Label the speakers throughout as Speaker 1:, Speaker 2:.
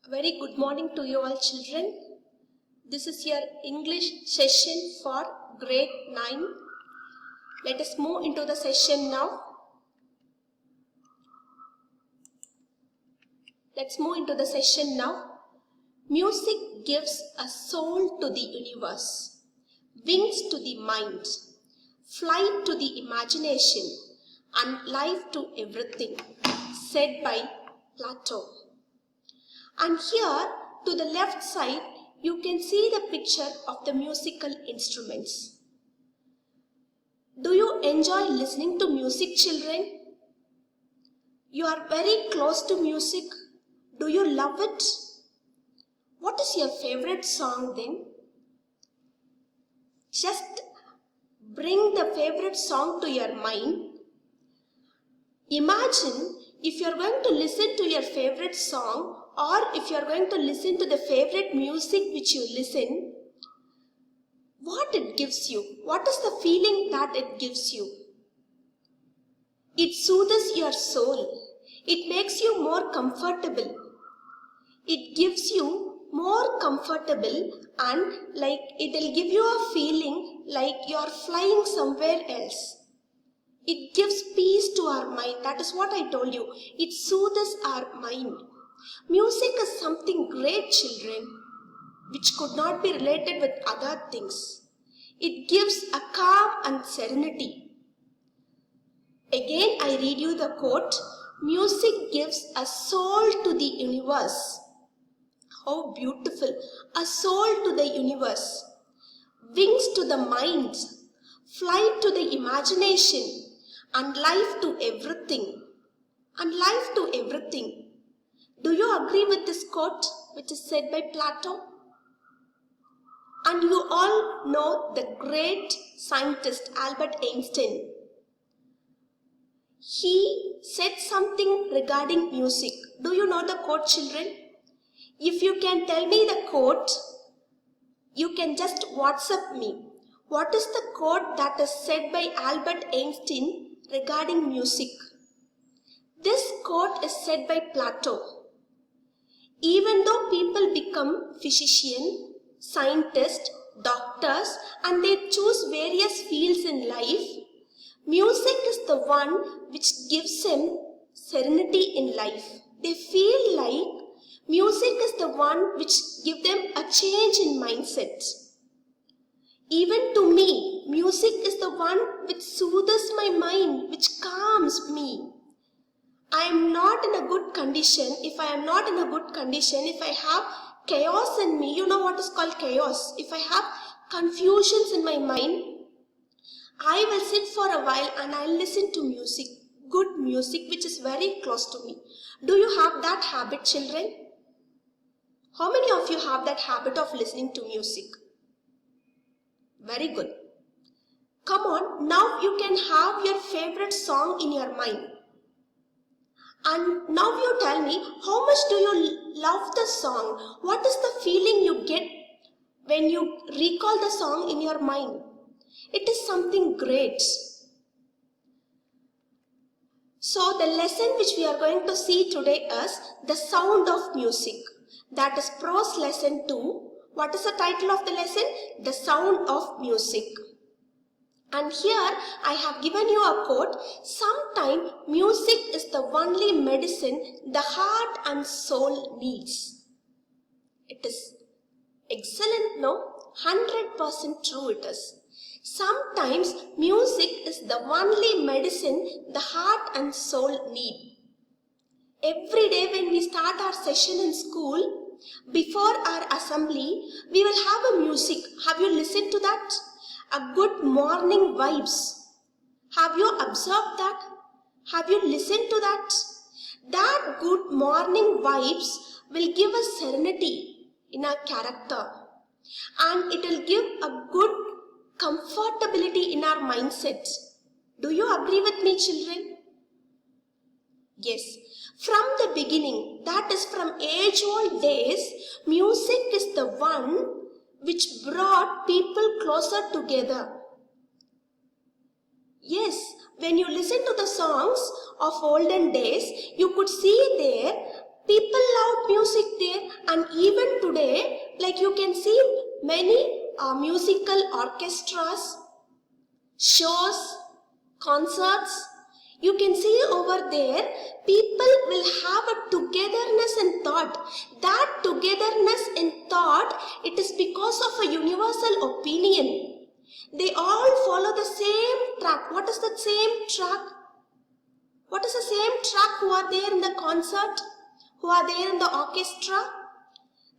Speaker 1: A very good morning to you all children. This is your English session for grade 9. Let us move into the session now. Let's move into the session now. Music gives a soul to the universe, wings to the mind, flight to the imagination, and life to everything, said by Plato. And here to the left side, you can see the picture of the musical instruments. Do you enjoy listening to music, children? You are very close to music. Do you love it? What is your favorite song then? Just bring the favorite song to your mind. Imagine if you are going to listen to your favorite song, or if you are going to listen to the favorite music which you listen, what it gives you? What is the feeling that it gives you? It soothes your soul. It makes you more comfortable. It gives you more comfortable, and it will give you a feeling like you are flying somewhere else. It gives peace to our mind. That is what I told you. It soothes our mind. Music is something great, children, which could not be related with other things. It gives a calm and serenity. Again, I read you the quote. Music gives a soul to the universe. How beautiful. A soul to the universe. Wings to the mind. Flight to the imagination. And life to everything. And life to everything. Do you agree with this quote which is said by Plato? And you all know the great scientist Albert Einstein. He said something regarding music. Do you know the quote, children? If you can tell me the quote, you can just WhatsApp me. What is the quote that is said by Albert Einstein regarding music? This quote is said by Plato. Even though people become physicians, scientists, doctors, and they choose various fields in life, music is the one which gives them serenity in life. They feel like music is the one which gives them a change in mindset. Even to me, music is the one which soothes my mind, which calms me. I am not in a good condition. If I am not in a good condition, if I have chaos in me, you know what is called chaos. If I have confusions in my mind, I will sit for a while and I will listen to music, good music which is very close to me. Do you have that habit, children? How many of you have that habit of listening to music? Very good. Come on, now you can have your favorite song in your mind. And now you tell me, how much do you love the song? What is the feeling you get when you recall the song in your mind? It is something great. So the lesson which we are going to see today is the sound of music. That is prose lesson 2. What is the title of the lesson? The sound of music. And here I have given you a quote. Sometimes music is the only medicine the heart and soul needs. It is excellent, no? 100% true it is. Sometimes music is the only medicine the heart and soul need. Every day when we start our session in school, before our assembly, we will have a music. Have you listened to that? A good morning vibes. Have you observed that? Have you listened to that? That good morning vibes will give us serenity in our character. And it will give a good comfortability in our mindset. Do you agree with me, children? Yes. From the beginning, that is from age-old days, music is the one which brought people closer together. Yes, when you listen to the songs of olden days, you could see there people loved music there, and even today, like you can see many musical orchestras, shows, concerts. You can see over there, people will have a togetherness in thought. That togetherness in thought, it is because of a universal opinion. They all follow the same track. What is the same track? What is the same track who are there in the concert? Who are there in the orchestra?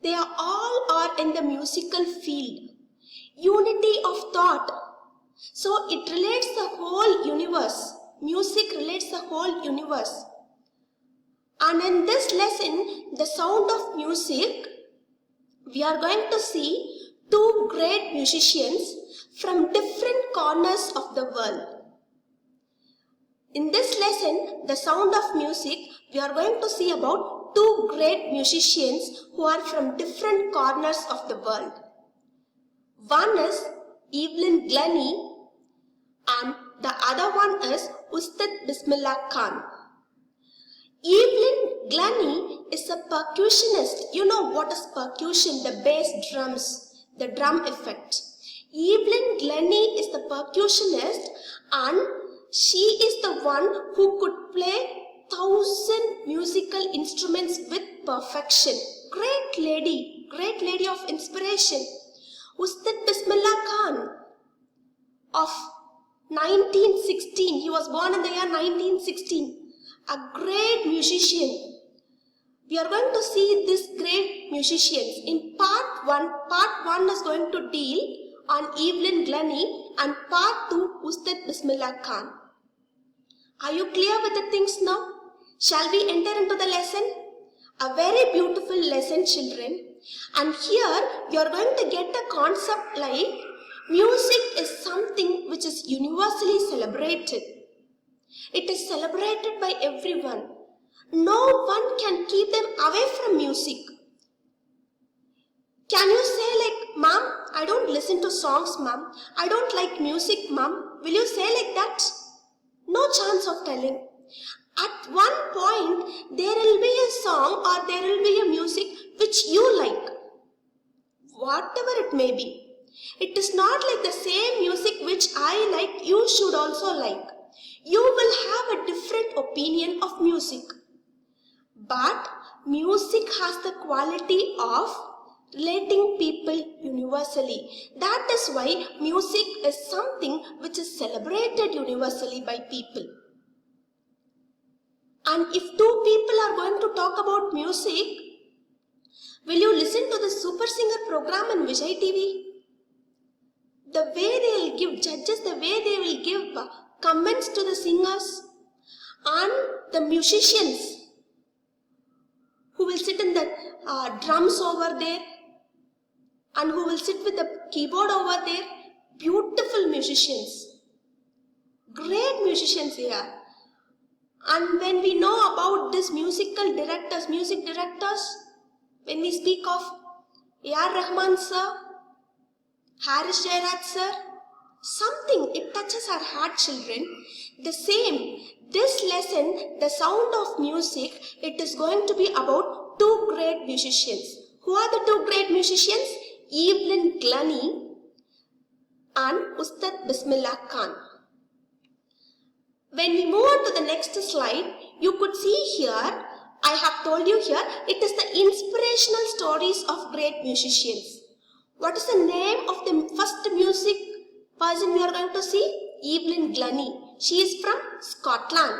Speaker 1: They are all in the musical field. Unity of thought. So it relates the whole universe. Music relates the whole universe. And in this lesson, the sound of music, we are going to see two great musicians from different corners of the world. In this lesson, the sound of music, we are going to see about two great musicians who are from different corners of the world. One is Evelyn Glennie and the other one is Ustad Bismillah Khan. Evelyn Glennie is a percussionist. You know what is percussion? The bass drums, the drum effect. Evelyn Glennie is the percussionist and she is the one who could play 1,000 musical instruments with perfection. Great lady of inspiration. Ustad Bismillah Khan of 1916. He was born in the year 1916. A great musician. We are going to see these great musicians. In part 1 is going to deal on Evelyn Glennie and part 2 Ustad Bismillah Khan. Are you clear with the things now? Shall we enter into the lesson? A very beautiful lesson, children. And here you are going to get a concept like music is something which is universally celebrated. It is celebrated by everyone. No one can keep them away from music. Can you say like, Mom, I don't listen to songs, Mom. I don't like music, Mom. Will you say like that? No chance of telling. At one point, there will be a song or there will be a music which you like. Whatever it may be. It is not like the same music which I like, you should also like. You will have a different opinion of music. But music has the quality of relating people universally. That is why music is something which is celebrated universally by people. And if two people are going to talk about music, will you listen to the Super Singer program in Vijay TV? The way they will give judges, the way they will give comments to the singers and the musicians who will sit in the drums over there and who will sit with the keyboard over there. Beautiful musicians. Great musicians here. And when we know about this music directors, when we speak of A.R. Rahman sir, Haris Jayaraj sir, something, it touches our heart, children. The same, this lesson, the sound of music, it is going to be about two great musicians. Who are the two great musicians? Evelyn Glennie and Ustad Bismillah Khan. When we move on to the next slide, you could see here, I have told you here, it is the inspirational stories of great musicians. What is the name of the first music person we are going to see? Evelyn Glennie. She is from Scotland.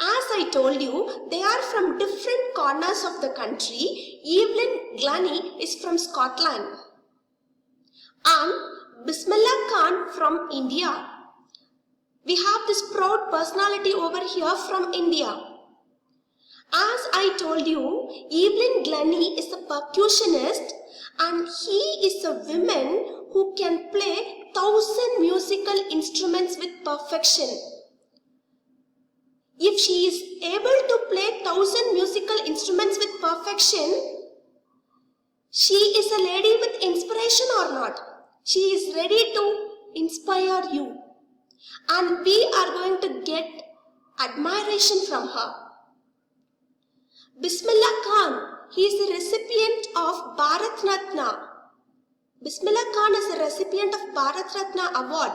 Speaker 1: As I told you, they are from different corners of the country. Evelyn Glennie is from Scotland. And Bismillah Khan from India. We have this proud personality over here from India. As I told you, Evelyn Glennie is a percussionist and he is a woman who can play 1,000 musical instruments with perfection. If she is able to play 1,000 musical instruments with perfection, she is a lady with inspiration or not? She is ready to inspire you. And we are going to get admiration from her. Bismillah Khan, he is the recipient of Bharat Ratna. Bismillah Khan is the recipient of Bharat Ratna award.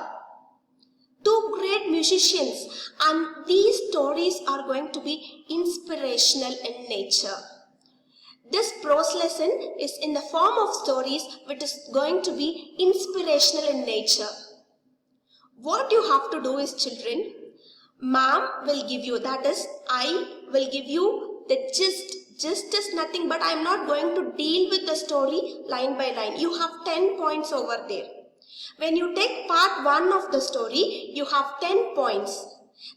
Speaker 1: Two great musicians, and these stories are going to be inspirational in nature. This prose lesson is in the form of stories which is going to be inspirational in nature. What you have to do is, children, ma'am will give you, that is, I will give you the gist. Gist is nothing but I am not going to deal with the story line by line. You have 10 points over there. When you take part 1 of the story, you have 10 points.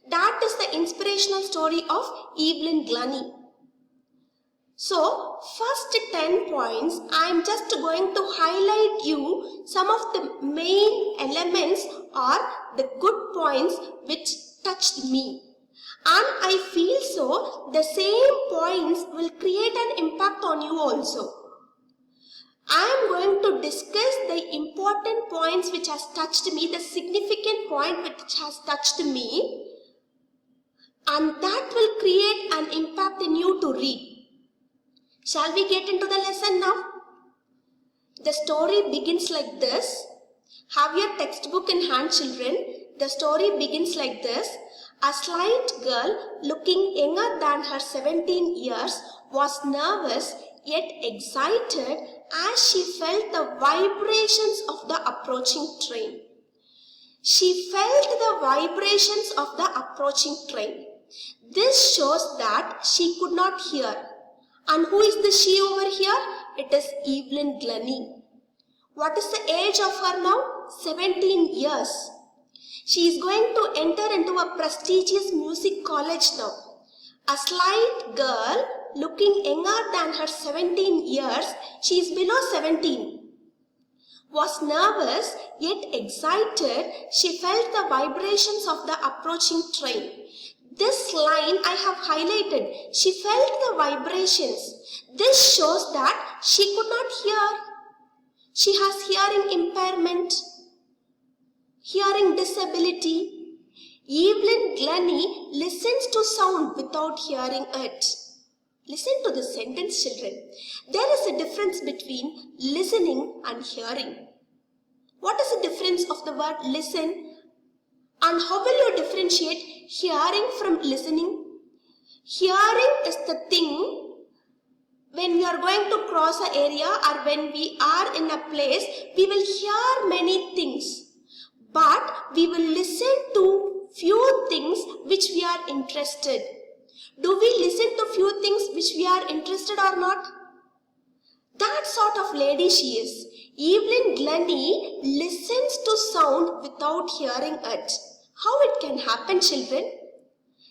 Speaker 1: That is the inspirational story of Evelyn Glennie. So, first 10 points, I am just going to highlight you some of the main elements or the good points which touched me. And I feel so, the same points will create an impact on you also. I am going to discuss the important points which has touched me, the significant point which has touched me, and that will create an impact in you to read. Shall we get into the lesson now? The story begins like this. Have your textbook in hand, children. The story begins like this. A slight girl looking younger than her 17 years was nervous yet excited as she felt the vibrations of the approaching train. She felt the vibrations of the approaching train. This shows that she could not hear. And who is the she over here? It is Evelyn Glennie. What is the age of her now? 17 years. She is going to enter into a prestigious music college now. A slight girl looking younger than her 17 years, she is below 17, was nervous yet excited. She felt the vibrations of the approaching train. This line I have highlighted. She felt the vibrations. This shows that she could not hear. She has hearing impairment, hearing disability. Evelyn Glennie listens to sound without hearing it. Listen to this sentence, children. There is a difference between listening and hearing. What is the difference of the word listen? And how will you differentiate hearing from listening? Hearing is the thing when we are going to cross an area or when we are in a place, we will hear many things. But we will listen to few things which we are interested. Do we listen to few things which we are interested or not? That sort of lady she is. Evelyn Glennie listens to sound without hearing it. How it can happen, children?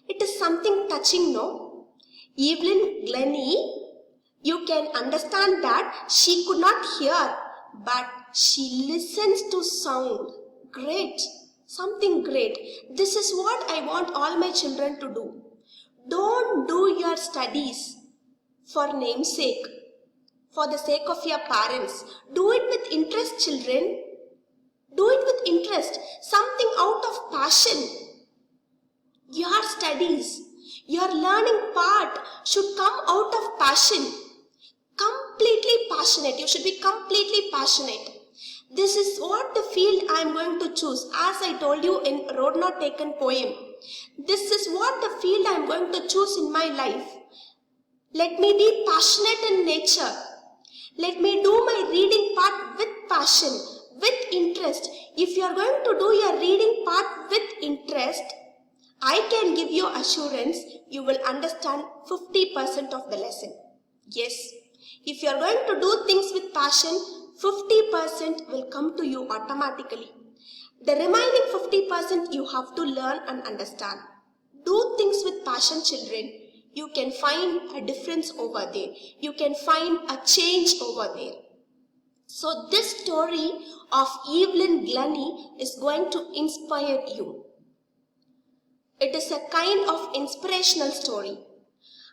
Speaker 1: It is something touching, no? Evelyn Glennie, you can understand that she could not hear, but she listens to sound. Great. Something great. This is what I want all my children to do. Don't do your studies for namesake, for the sake of your parents. Do it with interest, children. Do it with interest. Something out of passion. Your studies, your learning part should come out of passion. Completely passionate. You should be completely passionate. This is what the field I am going to choose. As I told you in Road Not Taken poem. This is what the field I am going to choose in my life. Let me be passionate in nature. Let me do my reading part with passion, with interest. If you are going to do your reading part with interest, I can give you assurance you will understand 50% of the lesson. Yes, if you are going to do things with passion, 50% will come to you automatically. The remaining 50% you have to learn and understand. Do things with passion, children. You can find a difference over there. You can find a change over there. So this story of Evelyn Glennie is going to inspire you. It is a kind of inspirational story.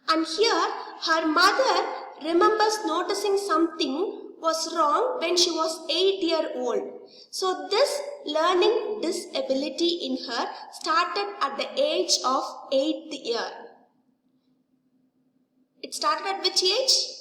Speaker 1: And here her mother remembers noticing something was wrong when she was 8-year-old. So this learning disability in her started at the age of 8th year. It started at which age?